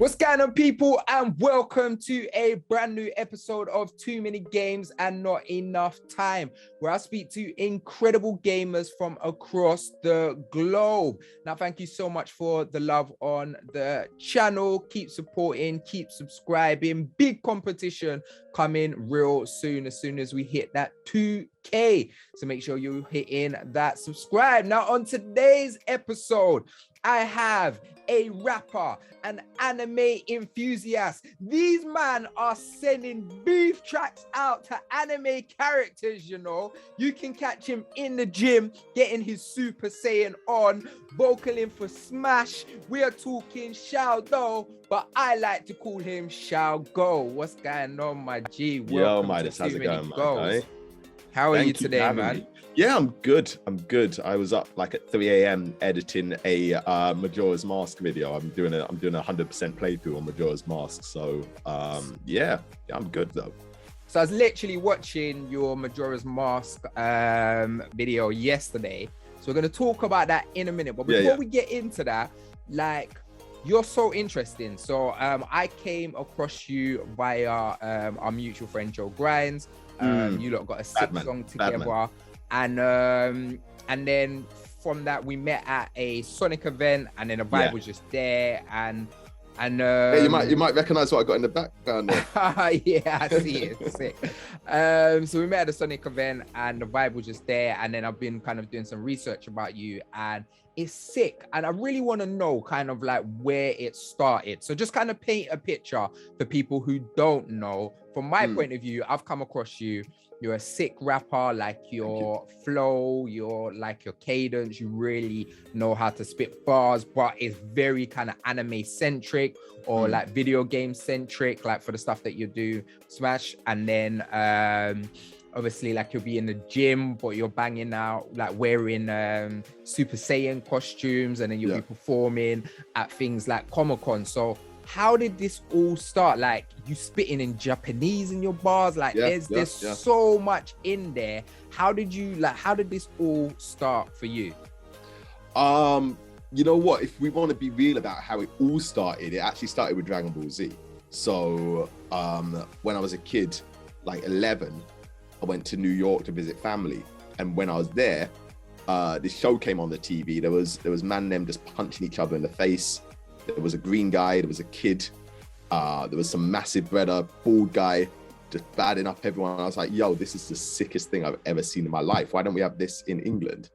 What's going on, people, and welcome to a brand new episode of Too Many Games and Not Enough Time, where I speak to incredible gamers from across the globe. Now, thank you so much for the love on the channel. Keep supporting, keep subscribing. Big competition coming real soon as we hit that 2K. So make sure you hit in that subscribe. Now, on today's episode, I have a rapper, an anime enthusiast. These men are sending beef tracks out to anime characters, you know. You can catch him in the gym, getting his Super Saiyan on, vocaling for Smash. We are talking Shao Dow, but I like to call him Shao Go. What's going on, my G? Yo, Midas, how's it going, man? How are you today, man? Yeah, I'm good. I was up like at 3 a.m. editing a Majora's Mask video. I'm doing a 100% playthrough on Majora's Mask. So yeah, I'm good though. So I was literally watching your Majora's Mask video yesterday. So we're gonna talk about that in a minute. But before we get into that, like, you're so interesting. So I came across you via our mutual friend Joe Grimes. You lot got a sick song together. And then from that we met at a Sonic event, and then the vibe was just there, and hey, you might recognize what I got in the background there. Yeah, I see it. So we met at a Sonic event and the vibe was just there, and then I've been kind of doing some research about you, and it's sick, and I really want to know kind of like where it started. So just kind of paint a picture for people who don't know. From my point of view, I've come across you. You're a sick rapper, like your flow, your cadence, you really know how to spit bars, but it's very kind of anime centric or like video game centric, like for the stuff that you do, Smash. And then obviously like you'll be in the gym, but you're banging out, like wearing Super Saiyan costumes, and then you'll be performing at things like Comic-Con. So how did this all start? Like, you spitting in Japanese in your bars, like there's so much in there. How did this all start for you? You know what, if we want to be real about how it all started, it actually started with Dragon Ball Z. So when I was a kid, like 11, I went to New York to visit family, and when I was there, this show came on the TV. There was man them just punching each other in the face. There was a green guy, there was a kid, there was some massive brother, bald guy, just badding up everyone. I was like, yo, this is the sickest thing I've ever seen in my life. Why don't we have this in England?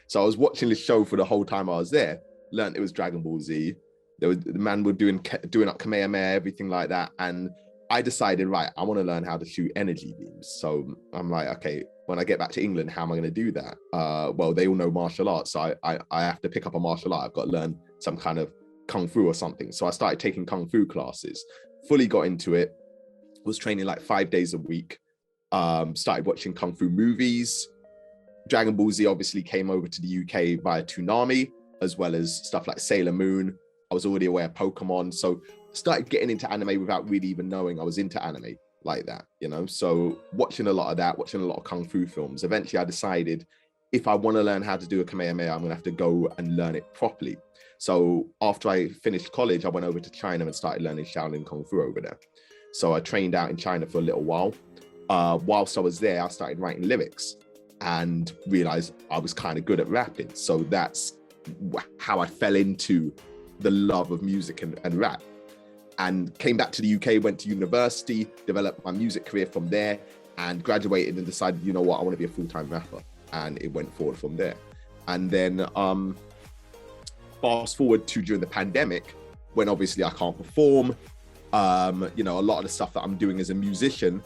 So I was watching this show for the whole time I was there, learned it was Dragon Ball Z. The man were doing up Kamehameha, everything like that. And I decided, right, I want to learn how to shoot energy beams. So I'm like, okay, when I get back to England, how am I going to do that? Well, they all know martial arts, so I have to pick up a martial art. I've got to learn some kind of Kung Fu or something. So I started taking Kung Fu classes, fully got into it, was training like 5 days a week, started watching Kung Fu movies. Dragon Ball Z obviously came over to the UK via Toonami, as well as stuff like Sailor Moon. I was already aware of Pokemon, so started getting into anime without really even knowing I was into anime like that, you know? So watching a lot of that, watching a lot of Kung Fu films. Eventually I decided, if I want to learn how to do a Kamehameha, I'm going to have to go and learn it properly. So after I finished college, I went over to China and started learning Shaolin Kung Fu over there. So I trained out in China for a little while. Whilst I was there, I started writing lyrics and realized I was kind of good at rapping. So that's how I fell into the love of music and rap. And came back to the UK, went to university, developed my music career from there, and graduated and decided, you know what, I want to be a full-time rapper. And it went forward from there. And then fast forward to during the pandemic, when obviously I can't perform, you know, a lot of the stuff that I'm doing as a musician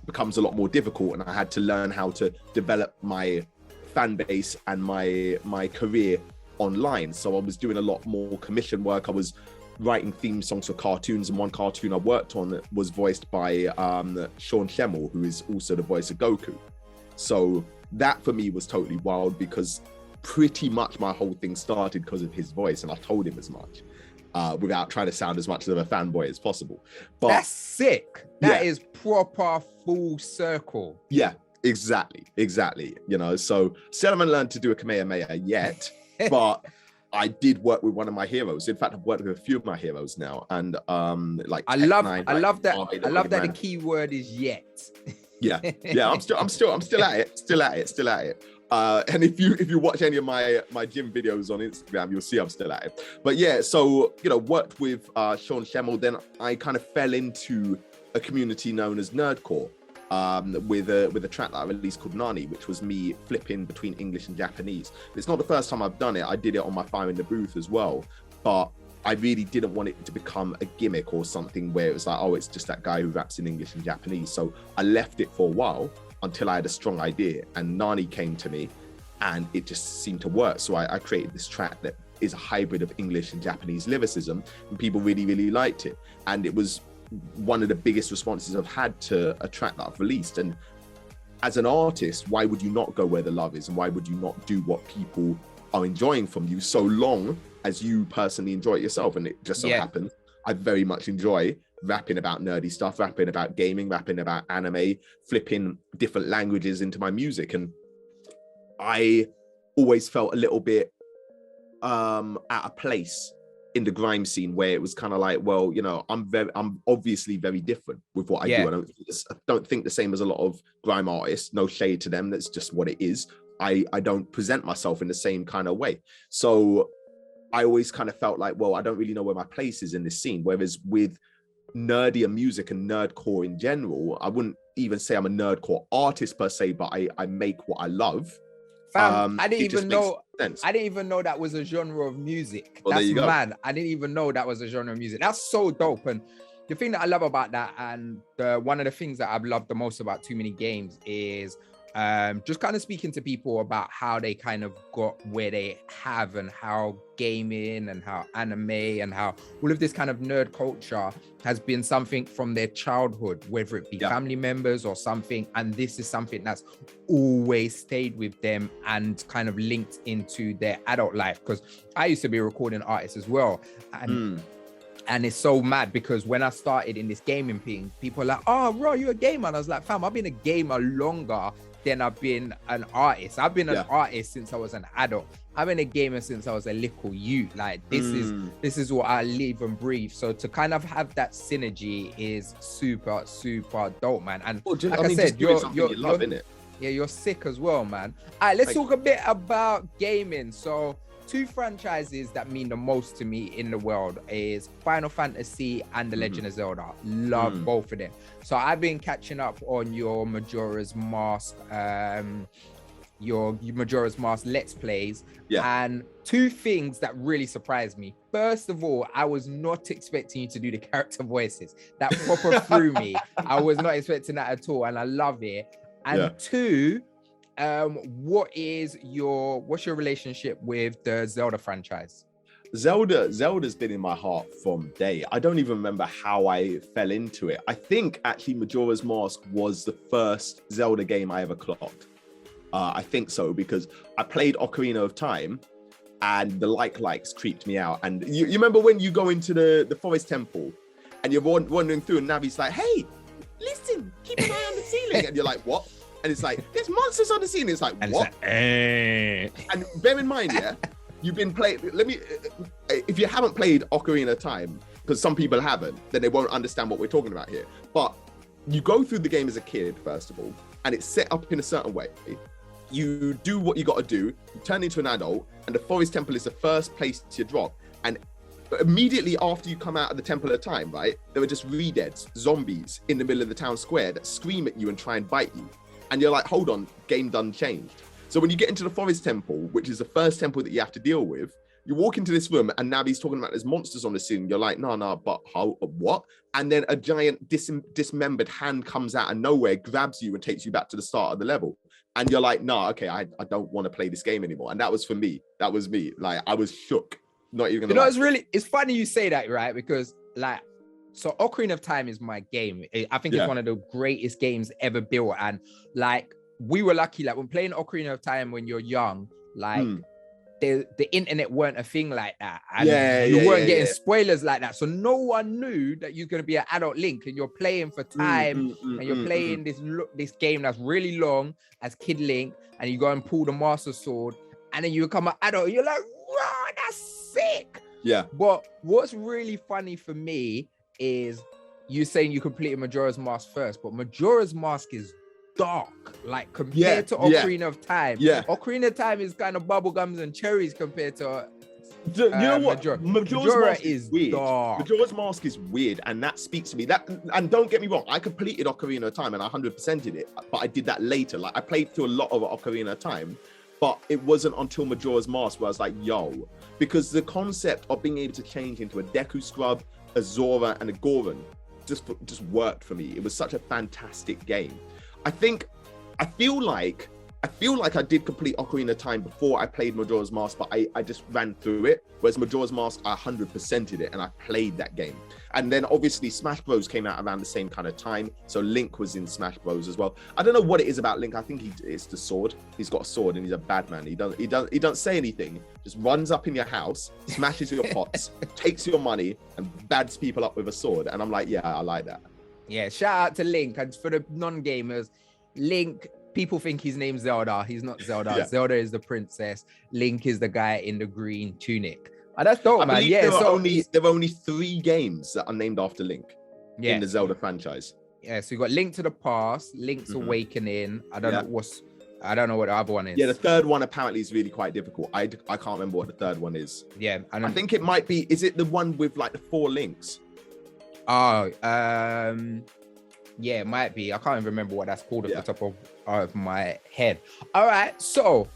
becomes a lot more difficult, and I had to learn how to develop my fan base and my career online. So I was doing a lot more commission work. I was writing theme songs for cartoons, and one cartoon I worked on was voiced by Sean Schemmel, who is also the voice of Goku. So that for me was totally wild, because pretty much my whole thing started because of his voice, and I told him as much without trying to sound as much of a fanboy as possible. But that's sick. That is proper full circle. Yeah, exactly. You know, so still haven't learned to do a Kamehameha yet, but I did work with one of my heroes. In fact, I've worked with a few of my heroes now, and like I love that. I love that the key word is yet. Yeah, I'm still at it. And if you watch any of my gym videos on Instagram, you'll see I'm still at it. But yeah, so worked with Sean Schemmel. Then I kind of fell into a community known as Nerdcore. With a track that I released called Nani, which was me flipping between English and Japanese. It's not the first time I've done it. I did it on my Fire in the Booth as well, but I really didn't want it to become a gimmick or something where it was like, oh, it's just that guy who raps in English and Japanese. So I left it for a while until I had a strong idea, and Nani came to me and it just seemed to work. So I created this track that is a hybrid of English and Japanese lyricism, and people really, really liked it. And it was one of the biggest responses I've had to a track that I've released. And as an artist, why would you not go where the love is, and why would you not do what people are enjoying from you, so long as you personally enjoy it yourself? And it just so happens I very much enjoy rapping about nerdy stuff, rapping about gaming, rapping about anime, flipping different languages into my music. And I always felt a little bit out of place in the grime scene, where it was kind of like, well, I'm obviously very different with what I do. I don't think the same as a lot of grime artists. No shade to them. That's just what it is. I don't present myself in the same kind of way. So I always kind of felt like, well, I don't really know where my place is in this scene. Whereas with nerdier music and nerdcore in general, I wouldn't even say I'm a nerdcore artist per se, but I make what I love. Fam, I didn't even know that was a genre of music. Well, that's mad. I didn't even know that was a genre of music. That's so dope. And the thing that I love about that, and one of the things that I've loved the most about Too Many Games, is just kind of speaking to people about how they kind of got where they have, and how gaming and how anime and how all of this kind of nerd culture has been something from their childhood, whether it be family members or something. And this is something that's always stayed with them and kind of linked into their adult life. Because I used to be a recording artist as well. And it's so mad, because when I started in this gaming thing, people are like, oh, bro, you're a gamer. And I was like, fam, I've been a gamer longer than I've been an artist. I've been an artist since I was an adult. I've been a gamer since I was a little youth. Like this is what I live and breathe. So to kind of have that synergy is super, super dope, man. And like I said, you're loving it. Yeah, you're sick as well, man. All right, let's talk a bit about gaming. So two franchises that mean the most to me in the world is Final Fantasy and The Legend of Zelda. Love both of them. So I've been catching up on your Majora's Mask, your Majora's Mask Let's Plays. And two things that really surprised me. First of all, I was not expecting you to do the character voices. That proper threw me. I was not expecting that at all, and I love it. And two, what's your relationship with the Zelda franchise? Zelda's been in my heart from day. I don't even remember how I fell into it. I think actually Majora's Mask was the first Zelda game I ever clocked. I think so, because I played Ocarina of Time and the likes creeped me out. And you remember when you go into the forest temple and you're wandering through, and Navi's like, hey, listen, keep an eye on the ceiling. And you're like, what? And it's like, there's monsters on the ceiling. It's like, and what? It's like, And bear in mind, you've been playing. If you haven't played Ocarina of Time, because some people haven't, then they won't understand what we're talking about here. But you go through the game as a kid, first of all, and it's set up in a certain way. You do what you got to do, you turn into an adult, and the forest temple is the first place to drop. And immediately after you come out of the Temple of Time, right, there are just re-deads, zombies in the middle of the town square that scream at you and try and bite you. And you're like, hold on, game done changed. So when you get into the forest temple, which is the first temple that you have to deal with, you walk into this room and Navi's talking about there's monsters on the ceiling. You're like, no, but how, what? And then a giant dismembered hand comes out of nowhere, grabs you and takes you back to the start of the level. And you're like, no, okay, I don't want to play this game anymore. And that was for me. That was me. Like, I was shook. Not even gonna lie. It's funny you say that, right? Because like, so Ocarina of Time is my game. I think it's one of the greatest games ever built. And like, we were lucky, like when playing Ocarina of Time when you're young, like the internet weren't a thing like that. And you weren't getting spoilers like that. So no one knew that you're going to be an adult Link and you're playing for time and you're playing this game that's really long as Kid Link, and you go and pull the Master Sword and then you become an adult. You're like, wow, that's Yeah. But what's really funny for me is you saying you completed Majora's Mask first, but Majora's Mask is dark, like compared to Ocarina of Time. Yeah. Ocarina of Time is kind of bubblegums and cherries compared to You know what? Majora's Mask is weird. dark. Majora's Mask is weird, and that speaks to me. And don't get me wrong, I completed Ocarina of Time and I 100%ed it, but I did that later. Like, I played through a lot of Ocarina of Time, but it wasn't until Majora's Mask where I was like, yo, because the concept of being able to change into a Deku Scrub, a Zora, and a Goron just worked for me. It was such a fantastic game. I feel like I did complete Ocarina of Time before I played Majora's Mask, but I just ran through it. Whereas Majora's Mask, I 100%ed it and I played that game. And then obviously Smash Bros came out around the same kind of time. So Link was in Smash Bros as well. I don't know what it is about Link. I think it's the sword. He's got a sword and he's a bad man. He doesn't say anything. Just runs up in your house, smashes your pots, takes your money and bads people up with a sword. And I'm like, yeah, I like that. Yeah, shout out to Link. And for the non-gamers, Link, people think his name's Zelda. He's not Zelda. Yeah. Zelda is the princess. Link is the guy in the green tunic. And that's dope, man. Yeah, there are only 3 games that are named after Link in the Zelda franchise. Yeah, so you got Link to the Past, Link's Awakening. I don't know what the other one is. Yeah, the third one apparently is really quite difficult. I can't remember what the third one is. Yeah, I think it might be. Is it the one with like the 4 links? Oh, yeah, it might be. I can't even remember what that's called off the top of my head. All right, so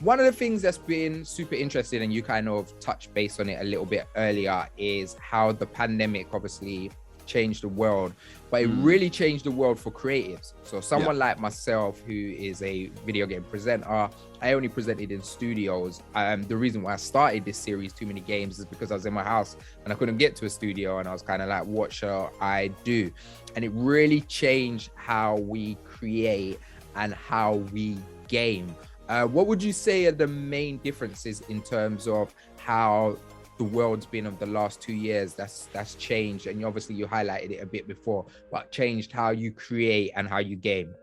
one of the things that's been super interesting, and you kind of touched base on it a little bit earlier, is how the pandemic obviously changed the world, but it really changed the world for creatives. So someone like myself, who is a video game presenter, I only presented in studios. The reason why I started this series, Too Many Games, is because I was in my house and I couldn't get to a studio, and I was kind of like, what shall I do? And it really changed how we create and how we game. What would you say are the main differences in terms of how the world's been of the last 2 years that's changed? And obviously you highlighted it a bit before, but changed how you create and how you game.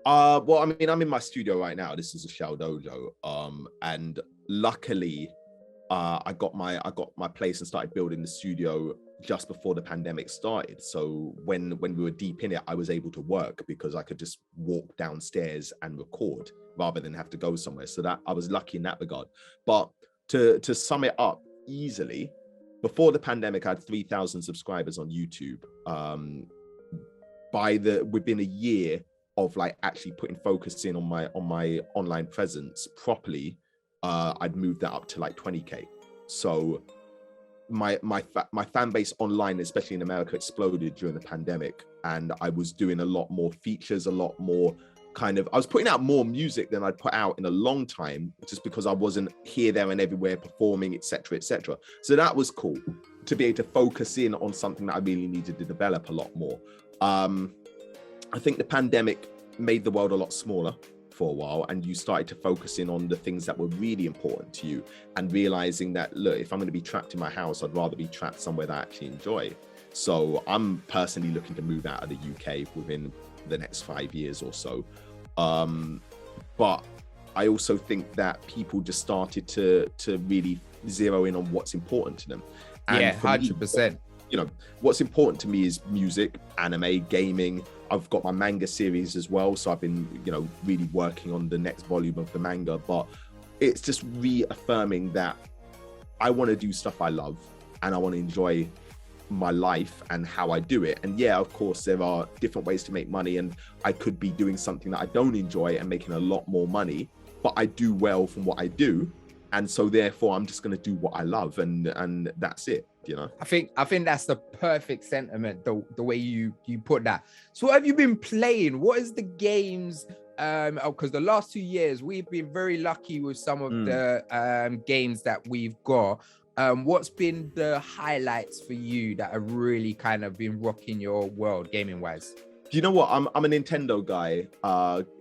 Well, I mean, I'm in my studio right now. This is a ShaoDow, and luckily I got my place and started building the studio just before the pandemic started. So when we were deep in it, I was able to work because I could just walk downstairs and record rather than have to go somewhere. So that I was lucky in that regard. But to sum it up easily, before the pandemic, I had 3,000 subscribers on YouTube. Within a year of like actually putting focus in on my online presence properly, I'd moved that up to like 20K. So my fan base online, especially in America, exploded during the pandemic, and I was doing a lot more features, a lot more I was putting out more music than I'd put out in a long time, just because I wasn't here, there, and everywhere performing, etc., etc. So that was cool to be able to focus in on something that I really needed to develop a lot more. I think the pandemic made the world a lot smaller for a while, and you started to focus in on the things that were really important to you, and realizing that, look, if I'm going to be trapped in my house, I'd rather be trapped somewhere that I actually enjoy. So I'm personally looking to move out of the UK within the next 5 years or so. But I also think that people just started to really zero in on what's important to them. And yeah, 100%. You know, what's important to me is music, anime, gaming. I've got my manga series as well, so I've been, really working on the next volume of the manga. But it's just reaffirming that I want to do stuff I love, and I want to enjoy my life and how I do it. And yeah, of course, there are different ways to make money, and I could be doing something that I don't enjoy and making a lot more money, but I do well from what I do. And so therefore I'm just going to do what I love, and that's it. I think that's the perfect sentiment, the way you put that. So what have you been playing? What is the games? Because the last 2 years we've been very lucky with some of the games that we've got. What's been the highlights for you that have really kind of been rocking your world gaming wise? Do you know what? I'm a Nintendo guy,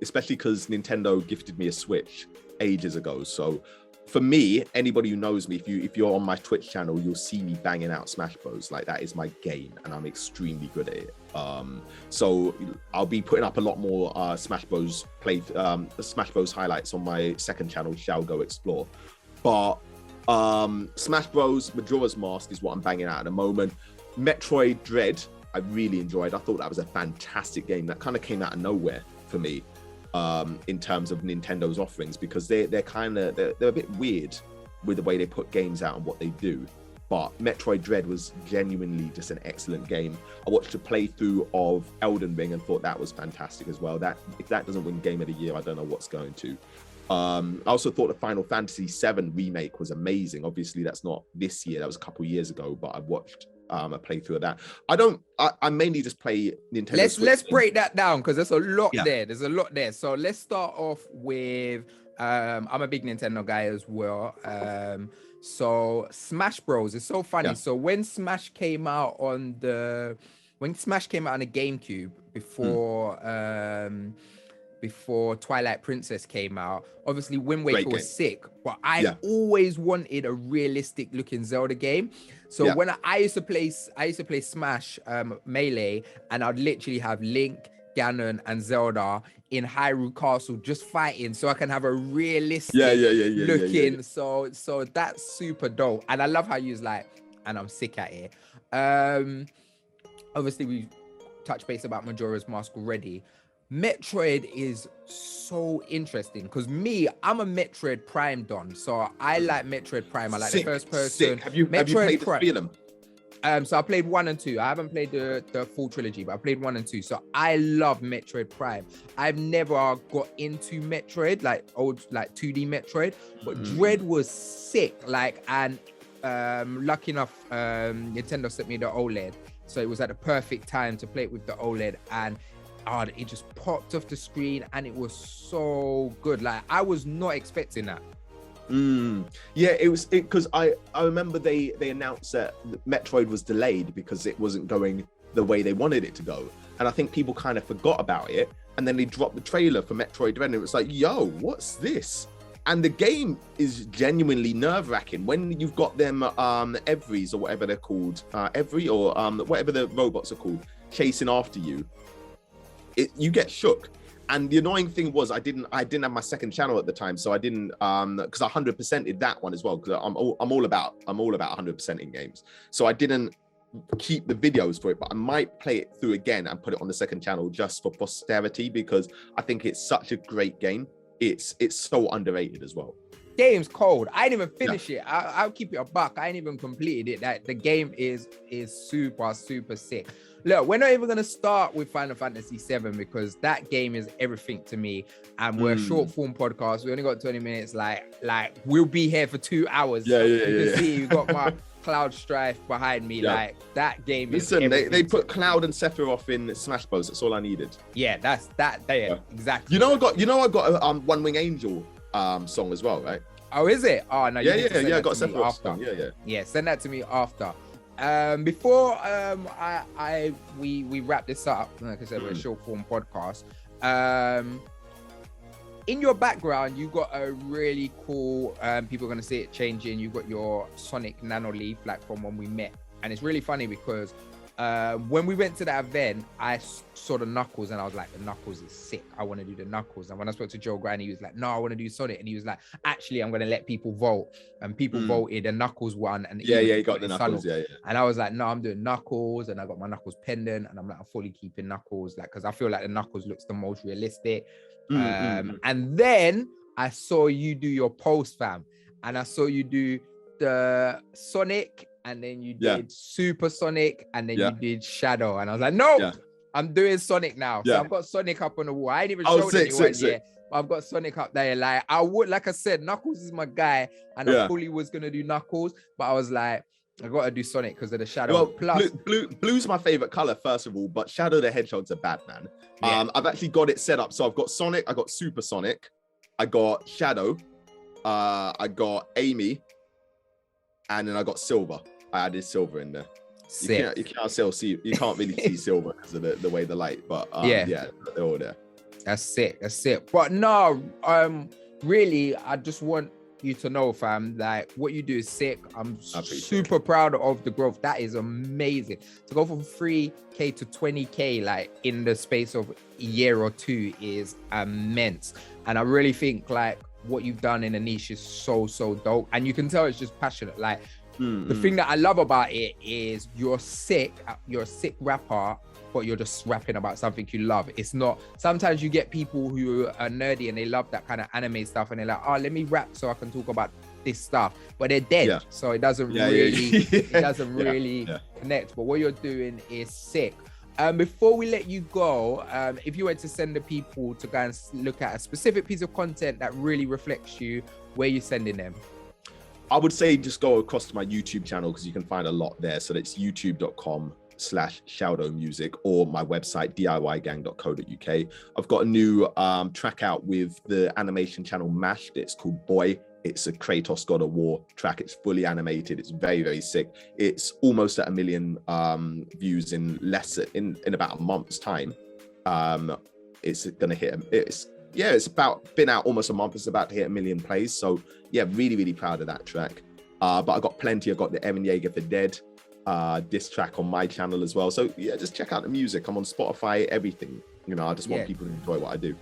especially because Nintendo gifted me a Switch ages ago. So for me, anybody who knows me, if you're on my Twitch channel, you'll see me banging out Smash Bros. Like, that is my game, and I'm extremely good at it. So I'll be putting up a lot more Smash Bros highlights on my second channel, Shao Go Explore. But Smash Bros. Majora's Mask is what I'm banging out at the moment. Metroid Dread, I really enjoyed. I thought that was a fantastic game that kind of came out of nowhere for me, in terms of Nintendo's offerings, because they're a bit weird with the way they put games out and what they do. But Metroid Dread was genuinely just an excellent game. I watched a playthrough of Elden Ring and thought that was fantastic as well. That if that doesn't win Game of the Year, I don't know what's going to. I also thought the Final Fantasy VII remake was amazing. Obviously, that's not this year. That was a couple of years ago. But I watched a playthrough of that. I mainly just play Nintendo. Let's break that down because there's a lot there. There's a lot there. So let's start off with. I'm a big Nintendo guy as well. So Smash Bros. Is so funny. So when Smash came out on the GameCube before Twilight Princess came out, obviously Wind Waker was sick, but I always wanted a realistic looking Zelda game. So when I used to play Smash Melee, and I'd literally have Link, Ganon, and Zelda in Hyrule Castle just fighting, so I can have a realistic looking. So that's super dope, and I love how you was like, and I'm sick at it. Obviously we touched base about Majora's Mask already. Metroid is so interesting because I'm a Metroid Prime don, so I like Metroid Prime. I like the first person. Have you played the three of them? So I played 1 and 2. I haven't played the full trilogy, but I played 1 and 2. So I love Metroid Prime. I've never got into Metroid, like old, like 2D Metroid, but Dread was sick. Like, and lucky enough, Nintendo sent me the OLED, so it was at the perfect time to play it with the OLED, and it just popped off the screen, and it was so good. Like, I was not expecting that. Yeah, it was because I remember they announced that Metroid was delayed because it wasn't going the way they wanted it to go, and I think people kind of forgot about it, and then they dropped the trailer for Metroid Dread, and it was like, yo, what's this? And the game is genuinely nerve-wracking when you've got them Everys, or whatever they're called, Every, or whatever the robots are called, chasing after you. You get shook. And the annoying thing was I didn't have my second channel at the time, so I didn't because I 100%ed that one as well, because I'm all about 100% in games. So I didn't keep the videos for it, but I might play it through again and put it on the second channel just for posterity, because I think it's such a great game. It's so underrated as well. Game's cold. I didn't even finish it. I'll keep it a buck. I ain't even completed it. That the game is super sick. Look, we're not even going to start with Final Fantasy VII because that game is everything to me. And we're a short form podcast. We only got 20 minutes. Like we'll be here for 2 hours. You can see you got my Cloud Strife behind me. Like, that game is everything. They put Cloud and Sephiroth in Smash Bros. That's all I needed. Yeah, that's that. Exactly. I got a One Wing Angel song as well, right? Oh, is it? Oh no. I got Sephiroth song. Yeah. Send that to me after. Before we wrap this up, like I said, we're a short form podcast. In your background, you got a really cool, people are going to see it changing. You got your Sonic Nano Leaf, like from when we met. And it's really funny because when we went to that event, I saw the Knuckles and I was like, the Knuckles is sick. I want to do the Knuckles. And when I spoke to Joe Grant, he was like, no, I want to do Sonic. And he was like, actually, I'm going to let people vote. And people voted, and Knuckles won. And he got the Knuckles. Yeah. And I was like, no, I'm doing Knuckles. And I got my Knuckles pendant. And I'm like, I'm fully keeping Knuckles, like, because I feel like the Knuckles looks the most realistic. And then I saw you do your post, fam. And I saw you do the Sonic, and then you did Super Sonic, and then you did Shadow. And I was like, no, I'm doing Sonic now. So I've got Sonic up on the wall. I ain't even showed anyone yet. I've got Sonic up there. Like, like I said, Knuckles is my guy, and I fully was gonna do Knuckles, but I was like, I gotta do Sonic because of the Shadow. Well, plus blue's my favorite color, first of all, but Shadow the Hedgehog's a bad man. I've actually got it set up. So I've got Sonic, I got Super Sonic, I got Shadow, I got Amy, and then I got Silver. I added Silver in there. You can't really see Silver because of the way the light, but they're all there. That's sick. But no, really, I just want you to know, fam, like, what you do is sick. I'm super proud of the growth. That is amazing. To go from 3K to 20K, like, in the space of a year or two is immense. And I really think, like, what you've done in the niche is so dope, and you can tell it's just passionate. Like the thing that I love about it is you're a sick rapper, but you're just rapping about something you love. It's not, sometimes you get people who are nerdy and they love that kind of anime stuff and they're like, oh, let me rap so I can talk about this stuff, but they're dead. So it doesn't really connect. But what you're doing is sick. Before we let you go, if you were to send the people to go and look at a specific piece of content that really reflects you, where are you sending them? I would say just go across to my YouTube channel because you can find a lot there. So that's youtube.com/ShaoDow music, or my website diygang.co.uk. I've got a new track out with the animation channel Mashed. It's called Boy. It's a Kratos God of War track. It's fully animated. It's very sick. It's almost at 1 million views in about a month's time. It's gonna hit. It's been out almost a month. It's about to hit 1 million plays. So yeah, really proud of that track. But I got plenty. I got the Evan Yeager for Dead diss track on my channel as well. So yeah, just check out the music. I'm on Spotify, everything. You know, I just want people to enjoy what I do.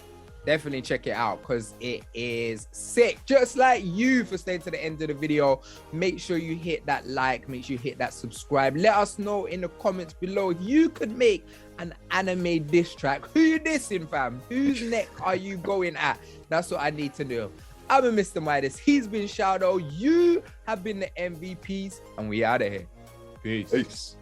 Definitely check it out because it is sick. Just like you for staying to the end of the video. Make sure you hit that like, make sure you hit that subscribe. Let us know in the comments below if you could make an anime diss track. Who you dissing, fam? Whose neck are you going at? That's what I need to know. I'm a Mr. Midas. He's been ShaoDow. You have been the MVPs, and we out of here. Peace.